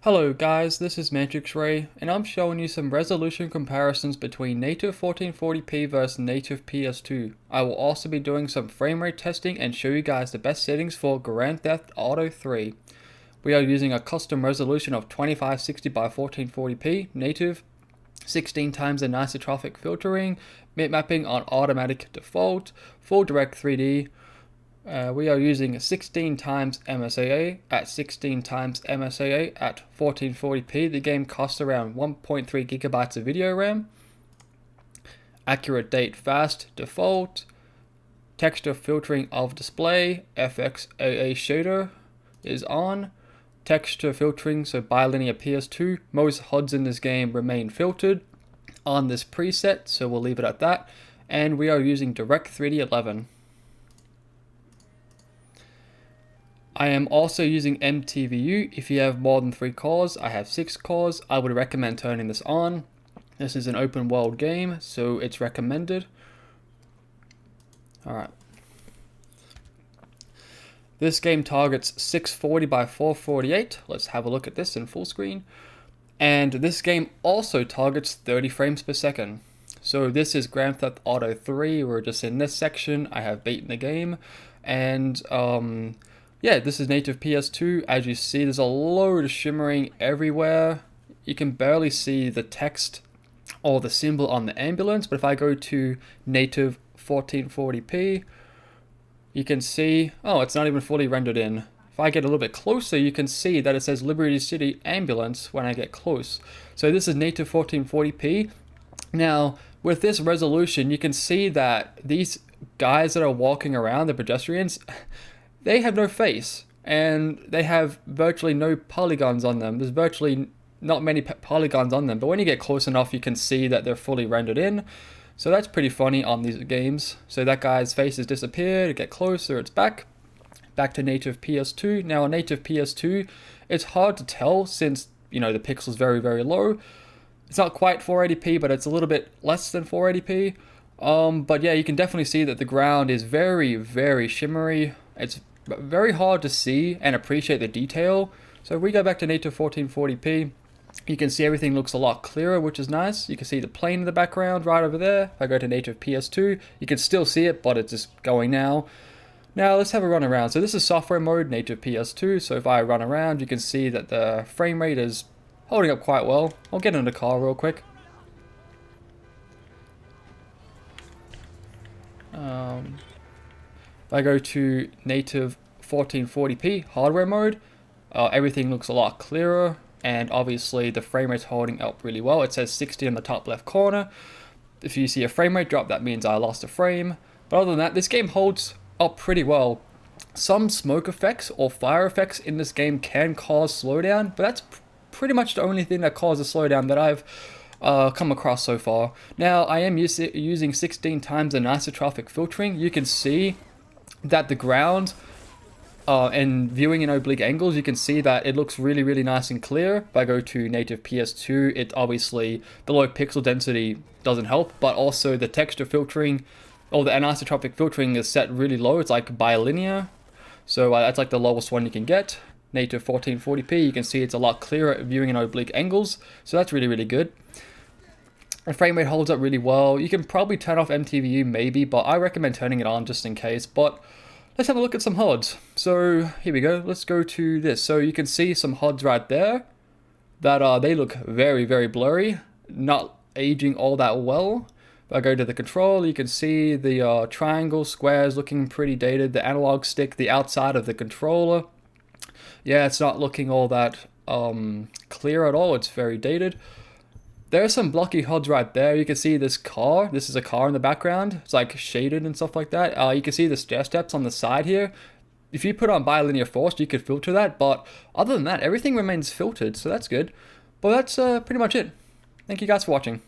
Hello guys, this is Matrix Ray, and I'm showing you some resolution comparisons between native 1440p versus native PS2. I will also be doing some frame rate testing and show you guys the best settings for Grand Theft Auto 3. We are using a custom resolution of 2560 by 1440p, native, 16 times anisotropic filtering, bitmapping on automatic default, full direct 3D. We are using 16 times MSAA at 16 times MSAA at 1440p. The game costs around 1.3 gigabytes of video RAM. Accurate date fast default. Texture filtering of display. FXAA shader is on. Texture filtering, so bilinear PS2. Most HUDs in this game remain filtered on this preset, so we'll leave it at that. And we are using Direct 3D 11. I am also using MTVU. If you have more than 3 cores, I have 6 cores. I would recommend turning this on. This is an open world game, so it's recommended. Alright. This game targets 640 by 448. Let's have a look at this in full screen. And this game also targets 30 frames per second. So this is Grand Theft Auto 3. We're just in this section. I have beaten the game. And yeah, this is native PS2. As you see, there's a load of shimmering everywhere. You can barely see the text or the symbol on the ambulance, but if I go to native 1440p, you can see, oh, it's not even fully rendered in. If I get a little bit closer, you can see that it says Liberty City Ambulance when I get close. So this is native 1440p. Now, with this resolution, you can see that these guys that are walking around, the pedestrians, they have no face, and they have virtually no polygons on them. There's virtually not many polygons on them, but when you get close enough, you can see that they're fully rendered in. So that's pretty funny on these games. So that guy's face has disappeared, get closer, it's back to native PS2. Now on native PS2, it's hard to tell since, you know, the pixel's very, very low. It's not quite 480p, but it's a little bit less than 480p. But yeah, you can definitely see that the ground is very, very shimmery. It's very hard to see and appreciate the detail. So if we go back to native 1440p, you can see everything looks a lot clearer, which is nice. You can see the plane in the background right over there. If I go to native PS2, you can still see it, but it's just going now. Now let's have a run around. So this is software mode, native PS2. So if I run around, you can see that the frame rate is holding up quite well. I'll get in the car real quick. If I go to native 1440p hardware mode, everything looks a lot clearer, and obviously the frame rate's holding up really well. It says 60 in the top left corner. If you see a frame rate drop, that means I lost a frame. But other than that, this game holds up pretty well. Some smoke effects or fire effects in this game can cause slowdown, but that's pretty much the only thing that causes slowdown that I've come across so far. Now, I am using 16 times anisotropic filtering. You can see that the ground and viewing in oblique angles, you can see that it looks really, really nice and clear. If I go to native PS2, it obviously, the low pixel density doesn't help, but also the texture filtering, or the anisotropic filtering is set really low. It's like bilinear. So that's like the lowest one you can get. Native 1440p, you can see it's a lot clearer at viewing in oblique angles. So that's really, really good. The frame rate holds up really well. You can probably turn off MTVU maybe, but I recommend turning it on just in case. But let's have a look at some HUDs. So here we go. Let's go to this. So you can see some HUDs right there that they look very, very blurry, not aging all that well. If I go to the control, you can see the triangle squares looking pretty dated. The analog stick, the outside of the controller, yeah, it's not looking all that clear at all. It's very dated. There are some blocky HUDs right there. You can see this car. This is a car in the background. It's like shaded and stuff like that. You can see the stair steps on the side here. If you put on bilinear force, you could filter that. But other than that, everything remains filtered, so that's good. But that's pretty much it. Thank you guys for watching.